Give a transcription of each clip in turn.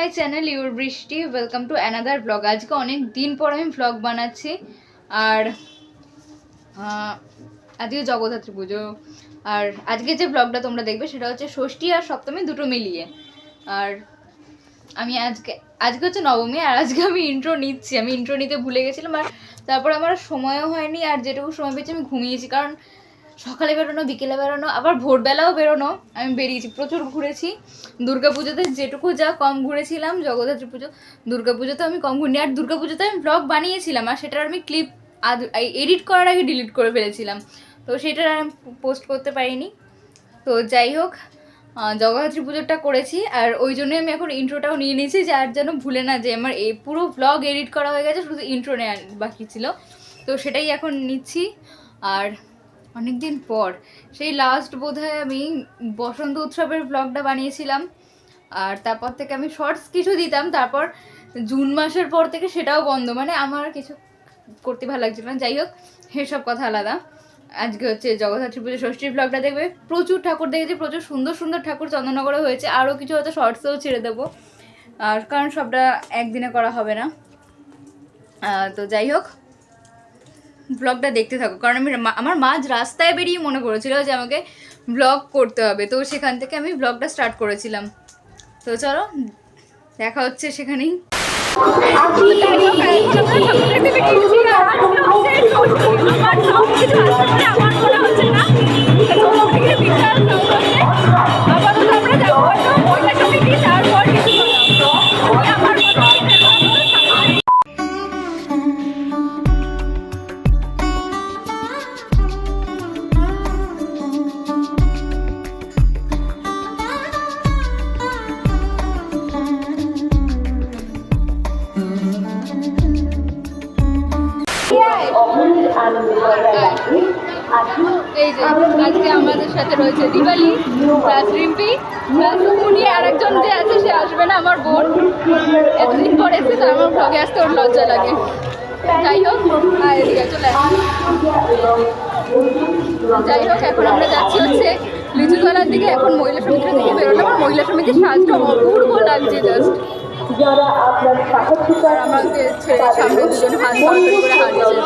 My channel your বৃষ্টি। Welcome to another blog. আজকে অনেক দিন পর আমি ব্লগ বানাচ্ছি। আর আজকে জগদ্ধাত্রী পুজো। আর আজকে যে ব্লগটা তোমরা দেখবে সেটা হচ্ছে ষষ্ঠী আর সপ্তমী দুটো মিলিয়ে। আর আমি আজকে হচ্ছে নবমী, আর আজকে আমি ইন্ট্রো নিচ্ছি। আমি ইন্ট্রো নিতে ভুলে গেছিলাম, আর তারপর আমার সময়ও হয়নি। আর যেটুকু সময় পেয়েছি আমি ঘুমিয়েছি, কারণ সকালে বেরোনো, বিকেলে বেরোনো, আবার ভোরবেলাও বেরোনো। আমি বেরিয়েছি, প্রচুর ঘুরেছি। দুর্গা পুজোতে যেটুকু যা কম ঘুরেছিলাম, জগদ্ধাত্রী পুজো, দুর্গা পুজোতে আমি কম ঘুরিনি। আর দুর্গা পুজোতে আমি ব্লগ বানিয়েছিলাম, আর সেটার আমি ক্লিপ এডিট করার আগে ডিলিট করে ফেলেছিলাম, তো সেটার আমি পোস্ট করতে পারিনি। তো যাই হোক, জগদ্ধাত্রী পুজোটা করেছি, আর ওই জন্যই আমি এখন ইন্ট্রোটাও নিয়ে নিয়েছি, যে আর যেন ভুলে না যে আমার এই পুরো ব্লগ এডিট করা হয়ে গেছে, শুধু ইন্ট্রো নেওয়া বাকি ছিল। তো সেটাই এখন নিচ্ছি। আর অনেক দিন পর, সেই লাস্ট বোধহয় আমি বসন্ত উৎসবের ব্লগটা বানিয়েছিলাম, আর তারপর থেকে আমি শর্টস কিছু দিতাম। তারপর জুন মাসের পর থেকে সেটাও বন্ধ, মানে আমার কিছু করতে ভালো লাগছিল না। যাই হোক, সেসব কথা আলাদা। আজকে হচ্ছে জগদ্ধাত্রী পুজো ষষ্ঠীর ব্লগটা দেখবে। প্রচুর ঠাকুর দেখেছি, প্রচুর সুন্দর সুন্দর ঠাকুর চন্দননগরে হয়েছে। আরও কিছু হয়তো শর্টসেও ছেড়ে দেবো, আর কারণ সবটা একদিনে করা হবে না। তো যাই হোক, ব্লগটা দেখতে থাকো, কারণ আমার মাঝ রাস্তায় বেরিয়ে মনে করেছিল যে আমাকে ব্লগ করতে হবে, তো সেখান থেকে আমি ব্লগটা স্টার্ট করেছিলাম। তো চলো, দেখা হচ্ছে সেখানেই। এই যে আজকে আমাদের সাথে রয়েছে দিওয়ালি প্লাস রিম্পি প্লাস উনি আর একজন যে আছে সে আসবে না, আমার বোন। এতদিন পর এসে তো আমার ব্লগে আসতে ওর লজ্জা লাগে। যাই হোক, এদিকে চলে আসি। যাই হোক, এখন আমরা যাচ্ছি হচ্ছে লিচুতলার দিকে। এখন মহিলা সমিতির দিকে বেরোলাম। আমার মহিলা সমিতির সাজটা অপূর্ব লাগছে জাস্ট। আমাকে ছেড়ে সামনে দুজন হাত ধরাধরি করে হাঁটছে।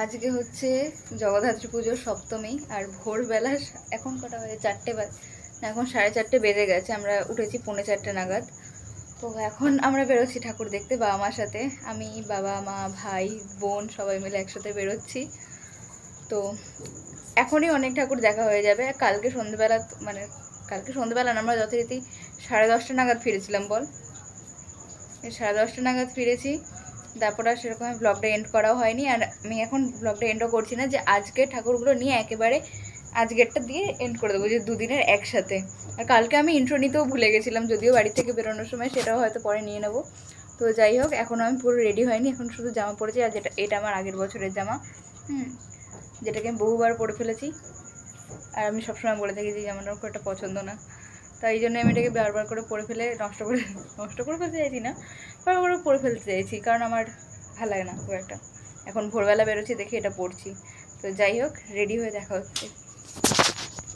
আজকে হচ্ছে জগদ্ধাত্রী পুজোর সপ্তমী, আর ভোরবেলা এখন কটা বাজে, 4টে বাজে না, এখন 4:30 বেজে গেছে। আমরা উঠেছি 4:45 নাগাদ। তো এখন আমরা বেরোচ্ছি ঠাকুর দেখতে বাবা মার সাথে। আমি, বাবা মা, ভাই, বোন সবাই মিলে একসাথে বেরোচ্ছি। তো এখনই অনেক ঠাকুর দেখা হয়ে যাবে। কালকে সন্ধ্যেবেলা না, আমরা যথারীতি 10:30 নাগাদ ফিরেছিলাম। বল, 10:30 নাগাদ ফিরেছি। তারপর আর সেরকম ব্লগটা এন্ড করাও হয়নি, আর আমি এখন ব্লগটা এন্ডও করছি না, যে আজকে ঠাকুরগুলো নিয়ে একেবারে আজকেরটা দিয়ে এন্ড করে দেবো, যে দুদিনের একসাথে। আর কালকে আমি ইন্ট্রো নিতেও ভুলে গেছিলাম, যদিও বাড়ি থেকে বেরোনোর সময়, সেটাও হয়তো পরে নিয়ে নেবো। তো যাই হোক, এখনও আমি পুরো রেডি হয়নি, এখন শুধু জামা পরেছি। আর এটা আমার আগের বছরের জামা, যেটাকে আমি বহুবার পরে ফেলেছি। আর আমি সবসময় বলে থাকি যে জামাটা খুব একটা পছন্দ না, তাই জন্য আমি এটাকে বারবার করে পরে ফেলে নষ্ট করে ফেলতে চাইছি না, বারবার করে পরে ফেলতে চাইছি, কারণ আমার ভালো লাগে না খুব একটা। এখন ভোরবেলা বেরোচ্ছি দেখে এটা পরছি। তো যাই হোক, রেডি হয়ে দেখা হচ্ছে।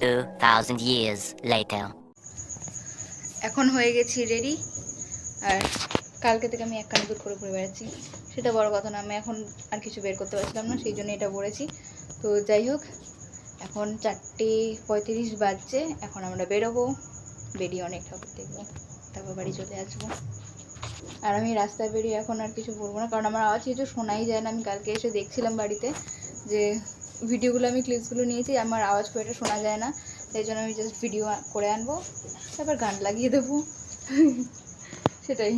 2000 years later. এখন হয়ে গেছি রেডি, আর কালকে থেকে আমি এক কানে দুধ করে বেড়াচ্ছি, সেটা বড় কথা না। আমি এখন আর কিছু বের করতে পারছিলাম না, সেই জন্য এটা পরেছি। তো যাই হোক, এখন 4:35 বাজছে। এখন আমরা বেরোবো, বেরিয়ে অনেক ঠাকুর দেখবো, তারপর বাড়ি চলে আসবো। আর আমি রাস্তায় বেরিয়ে এখন আর কিছু বলবো না, কারণ আমার আওয়াজ কিছু শোনাই যায় না। আমি কালকে এসে দেখছিলাম বাড়িতে যে ভিডিওগুলো আমি ক্লিপসগুলো নিয়েছি, আমার আওয়াজ খুব একটা শোনা যায় না, তাই জন্য আমি জাস্ট ভিডিও করে আনবো, তারপর গান লাগিয়ে দেবো সেটাই।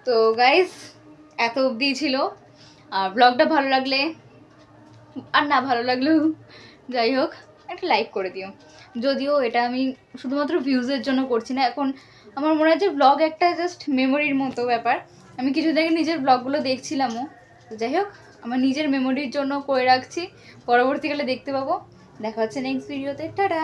তো গাইস এত অবধি ছিল। আর ব্লগটা ভালো লাগলে আর না ভালো লাগলেও যাই হোক একটা লাইক করে দিও। যদিও এটা আমি শুধুমাত্র ভিউজের জন্য করছি না, এখন আমার মনে হয় যে ব্লগ একটা জাস্ট মেমোরির মতো ব্যাপার। আমি কিছুদিন আগে নিজের ব্লগগুলো দেখছিলামও, তো যাই হোক আমার নিজের মেমোরির জন্য করে রাখছি, পরবর্তীকালে দেখতে পাবো। দেখা হচ্ছে নেক্সট ভিডিওতে, টাটা।